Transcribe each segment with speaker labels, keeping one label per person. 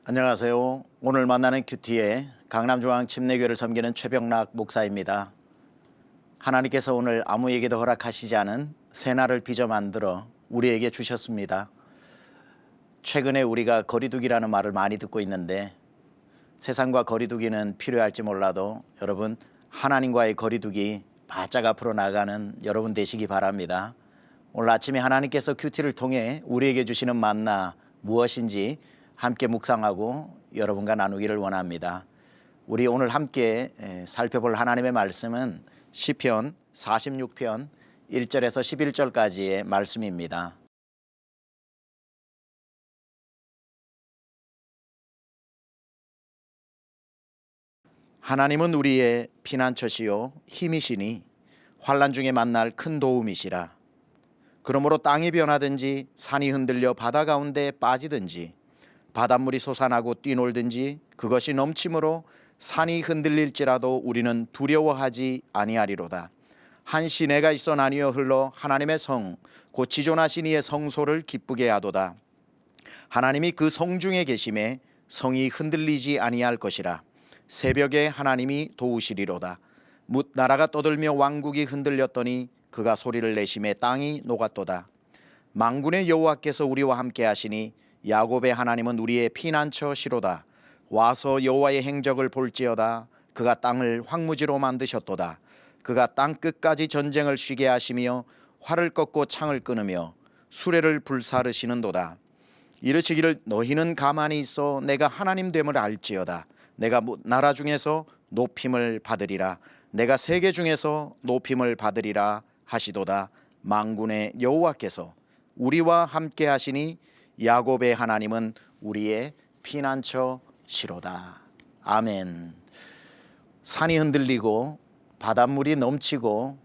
Speaker 1: 안녕하세요. 오늘 만나는 큐티의 강남중앙침례교회를 섬기는 최병락 목사입니다. 하나님께서 오늘 아무에게도 허락하시지 않은 새날을 빚어 만들어 우리에게 주셨습니다. 최근에 우리가 거리두기라는 말을 많이 듣고 있는데 세상과 거리두기는 필요할지 몰라도 여러분 하나님과의 거리두기 바짝 앞으로 나가는 여러분 되시기 바랍니다. 오늘 아침에 하나님께서 큐티를 통해 우리에게 주시는 만나 무엇인지 함께 묵상하고 여러분과 나누기를 원합니다. 우리 오늘 함께 살펴볼 하나님의 말씀은 시편 46편 1절에서 11절까지의 말씀입니다. 하나님은 우리의 피난처시요 힘이시니 환난 중에 만날 큰 도움이시라. 그러므로 땅이 변하든지 산이 흔들려 바다 가운데 빠지든지 바닷물이 솟아나고 뛰놀든지 그것이 넘침으로 산이 흔들릴지라도 우리는 두려워하지 아니하리로다. 한 시내가 있어 나뉘어 흘러 하나님의 성 곧 지존하신 이의 성소를 기쁘게 하도다. 하나님이 그 성중에 계심에 성이 흔들리지 아니할 것이라. 새벽에 하나님이 도우시리로다. 뭇 나라가 떠들며 왕국이 흔들렸더니 그가 소리를 내심에 땅이 녹았도다. 만군의 여호와께서 우리와 함께 하시니 야곱의 하나님은 우리의 피난처시로다. 와서 여호와의 행적을 볼지어다. 그가 땅을 황무지로 만드셨도다. 그가 땅 끝까지 전쟁을 쉬게 하시며 활을 꺾고 창을 끊으며 수레를 불사르시는도다. 이르시기를 너희는 가만히 있어 내가 하나님 됨을 알지어다. 내가 나라 중에서 높임을 받으리라. 내가 세계 중에서 높임을 받으리라 하시도다. 만군의 여호와께서 우리와 함께 하시니 야곱의 하나님은 우리의 피난처시로다. 아멘. 산이 흔들리고 바닷물이 넘치고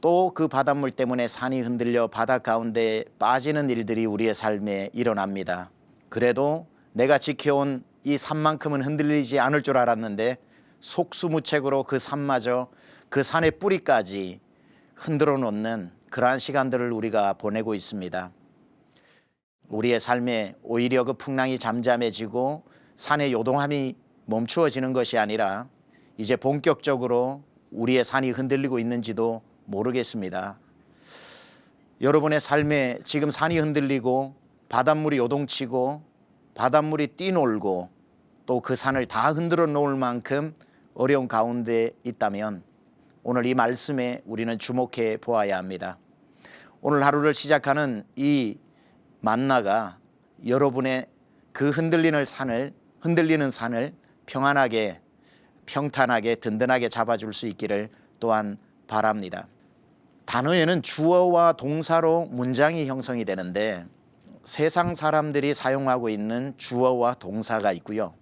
Speaker 1: 또 그 바닷물 때문에 산이 흔들려 바다 가운데 빠지는 일들이 우리의 삶에 일어납니다. 그래도 내가 지켜온 이 산만큼은 흔들리지 않을 줄 알았는데 속수무책으로 그 산마저 그 산의 뿌리까지 흔들어 놓는 그러한 시간들을 우리가 보내고 있습니다. 우리의 삶에 오히려 그 풍랑이 잠잠해지고 산의 요동함이 멈추어지는 것이 아니라 이제 본격적으로 우리의 산이 흔들리고 있는지도 모르겠습니다. 여러분의 삶에 지금 산이 흔들리고 바닷물이 요동치고 바닷물이 뛰놀고 또 그 산을 다 흔들어 놓을 만큼 어려운 가운데 있다면 오늘 이 말씀에 우리는 주목해 보아야 합니다. 오늘 하루를 시작하는 이 만나가 여러분의 그 흔들리는 산을 평안하게 평탄하게 든든하게 잡아줄 수 있기를 또한 바랍니다. 단어에는 주어와 동사로 문장이 형성이 되는데 세상 사람들이 사용하고 있는 주어와 동사가 있고요.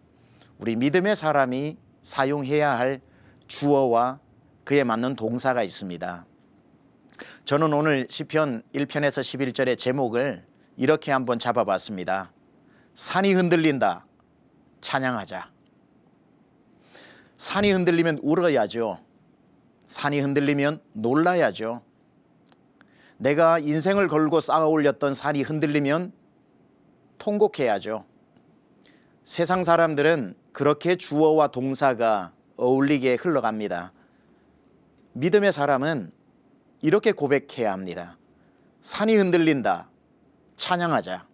Speaker 1: 우리 믿음의 사람이 사용해야 할 주어와 그에 맞는 동사가 있습니다. 저는 오늘 시편 1편에서 11절의 제목을 이렇게 한번 잡아봤습니다. 산이 흔들린다. 찬양하자. 산이 흔들리면 울어야죠. 산이 흔들리면 놀라야죠. 내가 인생을 걸고 쌓아 올렸던 산이 흔들리면 통곡해야죠. 세상 사람들은 그렇게 주어와 동사가 어울리게 흘러갑니다. 믿음의 사람은 이렇게 고백해야 합니다. 산이 흔들린다. 찬양하자.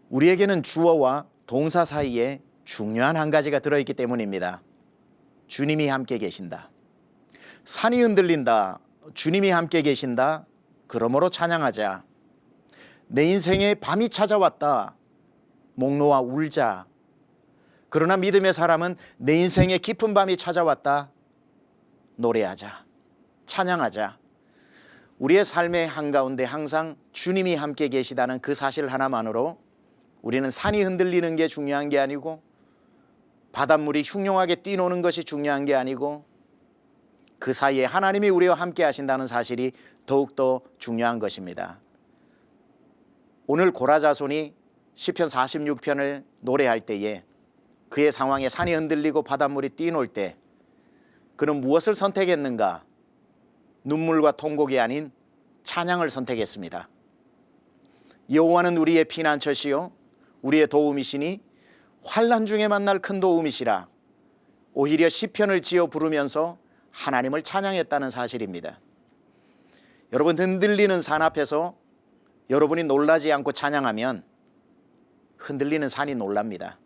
Speaker 1: 우리에게는 주어와 동사 사이에 중요한 한 가지가 들어있기 때문입니다. 주님이 함께 계신다. 산이 흔들린다. 주님이 함께 계신다. 그러므로 찬양하자. 내 인생에 밤이 찾아왔다. 목 놓아 울자. 그러나 믿음의 사람은 내 인생에 깊은 밤이 찾아왔다. 노래하자. 찬양하자. 우리의 삶의 한가운데 항상 주님이 함께 계시다는 그 사실 하나만으로 우리는 산이 흔들리는 게 중요한 게 아니고 바닷물이 흉흉하게 뛰노는 것이 중요한 게 아니고 그 사이에 하나님이 우리와 함께 하신다는 사실이 더욱더 중요한 것입니다. 오늘 고라자손이 시편 46편을 노래할 때에 그의 상황에 산이 흔들리고 바닷물이 뛰놀 때 그는 무엇을 선택했는가? 눈물과 통곡이 아닌 찬양을 선택했습니다. 여호와는 우리의 피난처시요 우리의 도움이시니 환난 중에 만날 큰 도움이시라 오히려 시편을 지어 부르면서 하나님을 찬양했다는 사실입니다. 여러분, 흔들리는 산 앞에서 여러분이 놀라지 않고 찬양하면 흔들리는 산이 놀랍니다.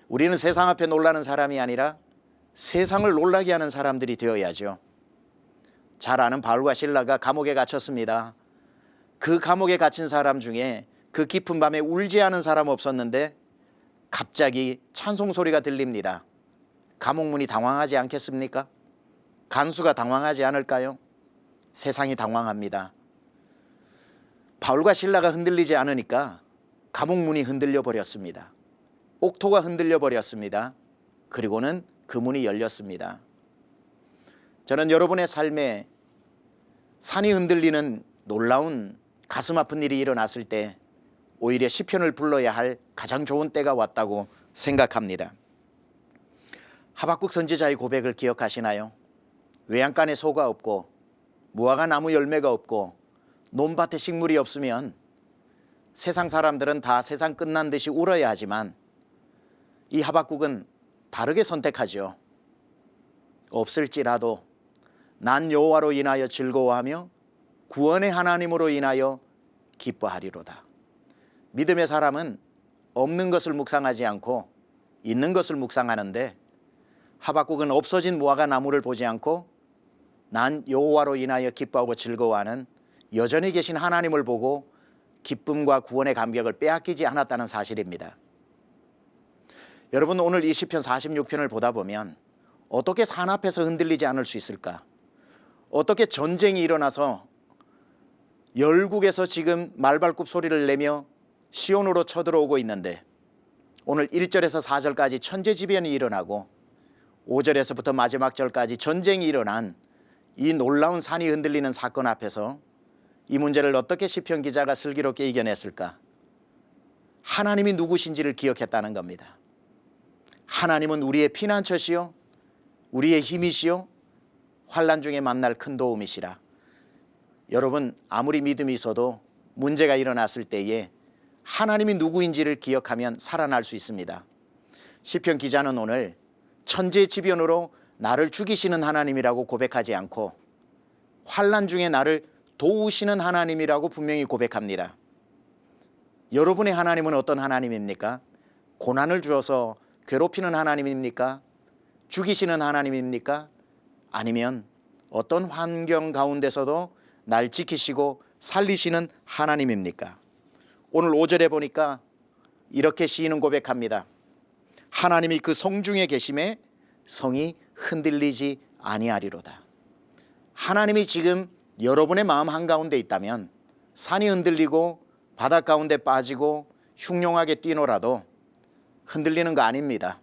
Speaker 1: 우리는 세상 앞에 놀라는 사람이 아니라 세상을 놀라게 하는 사람들이 되어야죠. 잘 아는 바울과 실라가 감옥에 갇혔습니다. 그 감옥에 갇힌 사람 중에 그 깊은 밤에 울지 않은 사람 없었는데 갑자기 찬송 소리가 들립니다. 감옥문이 당황하지 않겠습니까? 간수가 당황하지 않을까요? 세상이 당황합니다. 바울과 실라가 흔들리지 않으니까 감옥문이 흔들려 버렸습니다. 옥토가 흔들려 버렸습니다. 그리고는 그 문이 열렸습니다. 저는 여러분의 삶에 산이 흔들리는 놀라운 가슴 아픈 일이 일어났을 때 오히려 시편을 불러야 할 가장 좋은 때가 왔다고 생각합니다. 하박국 선지자의 고백을 기억하시나요? 외양간에 소가 없고 무화과 나무 열매가 없고 논밭에 식물이 없으면 세상 사람들은 다 세상 끝난 듯이 울어야 하지만 이 하박국은 다르게 선택하죠. 없을지라도 난 여호와로 인하여 즐거워하며 구원의 하나님으로 인하여 기뻐하리로다. 믿음의 사람은 없는 것을 묵상하지 않고 있는 것을 묵상하는데 하박국은 없어진 무화과 나무를 보지 않고 난 여호와로 인하여 기뻐하고 즐거워하는 여전히 계신 하나님을 보고 기쁨과 구원의 감격을 빼앗기지 않았다는 사실입니다. 여러분, 오늘 이 시편 46편을 보다 보면 어떻게 산 앞에서 흔들리지 않을 수 있을까? 어떻게 전쟁이 일어나서 열국에서 지금 말발굽 소리를 내며 시온으로 쳐들어오고 있는데 오늘 1절에서 4절까지 천재지변이 일어나고 5절에서부터 마지막 절까지 전쟁이 일어난 이 놀라운 산이 흔들리는 사건 앞에서 이 문제를 어떻게 시편 기자가 슬기롭게 이겨냈을까? 하나님이 누구신지를 기억했다는 겁니다. 하나님은 우리의 피난처시요 우리의 힘이시요 환난 중에 만날 큰 도움이시라. 여러분, 아무리 믿음이 있어도 문제가 일어났을 때에 하나님이 누구인지를 기억하면 살아날 수 있습니다. 시편 기자는 오늘 천재지변으로 나를 죽이시는 하나님이라고 고백하지 않고 환난 중에 나를 도우시는 하나님이라고 분명히 고백합니다. 여러분의 하나님은 어떤 하나님입니까? 고난을 주어서 괴롭히는 하나님입니까? 죽이시는 하나님입니까? 아니면 어떤 환경 가운데서도 날 지키시고 살리시는 하나님입니까? 오늘 5절에 보니까 이렇게 시인은 고백합니다. 하나님이 그 성중에 계심에 성이 흔들리지 아니하리로다. 하나님이 지금 여러분의 마음 한가운데 있다면 산이 흔들리고 바다 가운데 빠지고 흉룡하게 뛰노라도 흔들리는 거 아닙니다.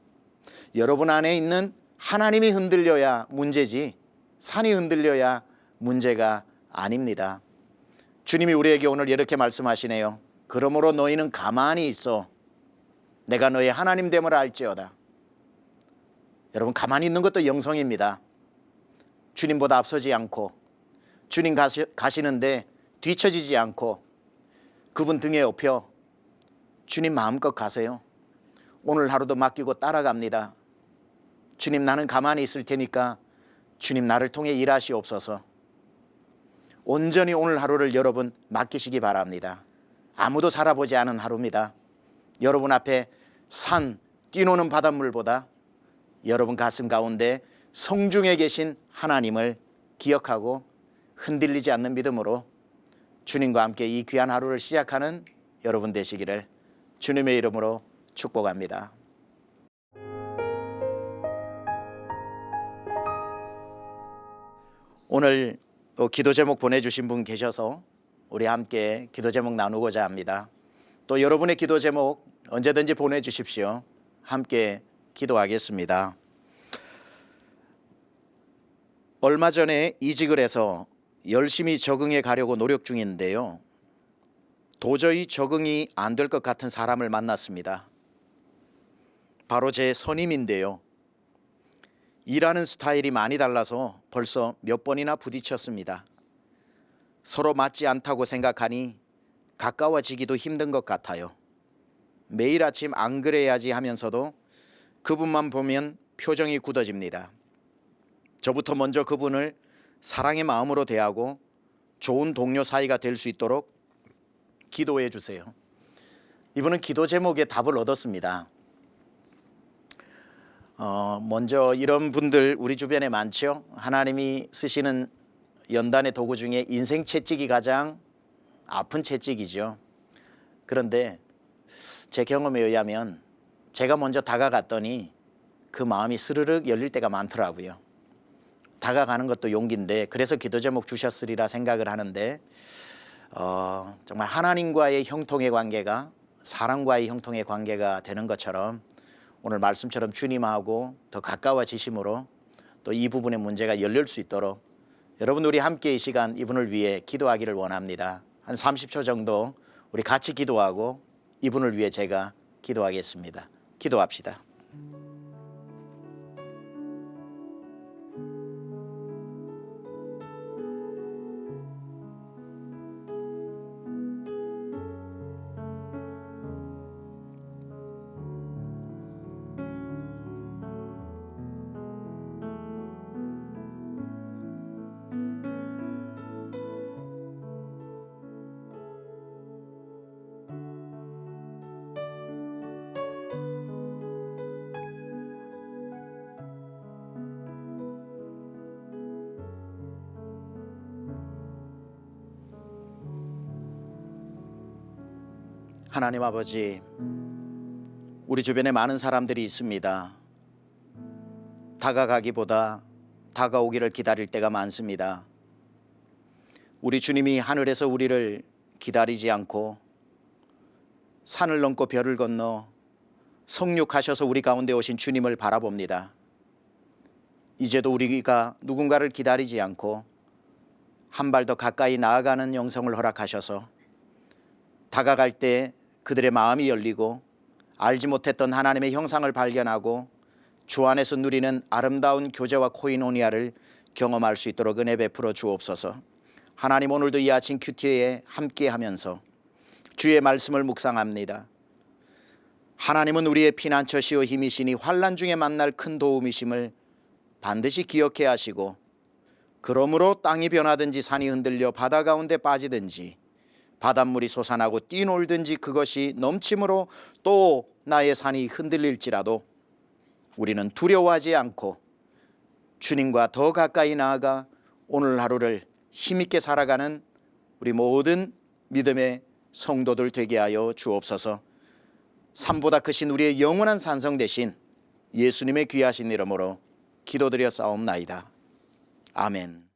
Speaker 1: 여러분 안에 있는 하나님이 흔들려야 문제지 산이 흔들려야 문제가 아닙니다. 주님이 우리에게 오늘 이렇게 말씀하시네요. 그러므로 너희는 가만히 있어 내가 너희 하나님 됨을 알지어다. 여러분, 가만히 있는 것도 영성입니다. 주님보다 앞서지 않고 주님 가시는데 뒤처지지 않고 그분 등에 업혀 주님 마음껏 가세요. 오늘 하루도 맡기고 따라갑니다. 주님, 나는 가만히 있을 테니까 주님 나를 통해 일하시옵소서. 온전히 오늘 하루를 여러분 맡기시기 바랍니다. 아무도 살아보지 않은 하루입니다. 여러분 앞에 산, 뛰노는 바닷물보다 여러분 가슴 가운데 성중에 계신 하나님을 기억하고 흔들리지 않는 믿음으로 주님과 함께 이 귀한 하루를 시작하는 여러분 되시기를 주님의 이름으로 축복합니다. 오늘 또 기도 제목 보내주신 분 계셔서 우리 함께 기도 제목 나누고자 합니다. 또 여러분의 기도 제목 언제든지 보내주십시오. 함께 기도하겠습니다. 얼마 전에 이직을 해서 열심히 적응해 가려고 노력 중인데요. 도저히 적응이 안 될 것 같은 사람을 만났습니다. 바로 제 선임인데요. 일하는 스타일이 많이 달라서 벌써 몇 번이나 부딪혔습니다. 서로 맞지 않다고 생각하니 가까워지기도 힘든 것 같아요. 매일 아침 안 그래야지 하면서도 그분만 보면 표정이 굳어집니다. 저부터 먼저 그분을 사랑의 마음으로 대하고 좋은 동료 사이가 될 수 있도록 기도해 주세요. 이분은 기도 제목에 답을 얻었습니다. 먼저 이런 분들 우리 주변에 많죠. 하나님이 쓰시는 연단의 도구 중에 인생 채찍이 가장 아픈 채찍이죠. 그런데 제 경험에 의하면 제가 먼저 다가갔더니 그 마음이 스르륵 열릴 때가 많더라고요. 다가가는 것도 용기인데 그래서 기도 제목 주셨으리라 생각을 하는데 정말 하나님과의 형통의 관계가 사람과의 형통의 관계가 되는 것처럼 오늘 말씀처럼 주님하고 더 가까워지심으로 또 이 부분의 문제가 열릴 수 있도록 여러분 우리 함께 이 시간 이분을 위해 기도하기를 원합니다. 한 30초 정도 우리 같이 기도하고 이분을 위해 제가 기도하겠습니다. 기도합시다. 하나님 아버지, 우리 주변에 많은 사람들이 있습니다. 다가가기보다 다가오기를 기다릴 때가 많습니다. 우리 주님이 하늘에서 우리를 기다리지 않고 산을 넘고 별을 건너 성육하셔서 우리 가운데 오신 주님을 바라봅니다. 이제도 우리가 누군가를 기다리지 않고 한 발 더 가까이 나아가는 영성을 허락하셔서 다가갈 때 그들의 마음이 열리고 알지 못했던 하나님의 형상을 발견하고 주 안에서 누리는 아름다운 교제와 코이노니아를 경험할 수 있도록 은혜 베풀어 주옵소서. 하나님, 오늘도 이 아침 큐티에 함께하면서 주의 말씀을 묵상합니다. 하나님은 우리의 피난처시오 힘이시니 환난 중에 만날 큰 도움이심을 반드시 기억해 하시고, 그러므로 땅이 변하든지 산이 흔들려 바다 가운데 빠지든지 바닷물이 솟아나고 뛰놀든지 그것이 넘침으로 또 나의 산이 흔들릴지라도 우리는 두려워하지 않고 주님과 더 가까이 나아가 오늘 하루를 힘있게 살아가는 우리 모든 믿음의 성도들 되게 하여 주옵소서. 산보다 크신 우리의 영원한 산성 되신 예수님의 귀하신 이름으로 기도드려 싸움나이다. 아멘.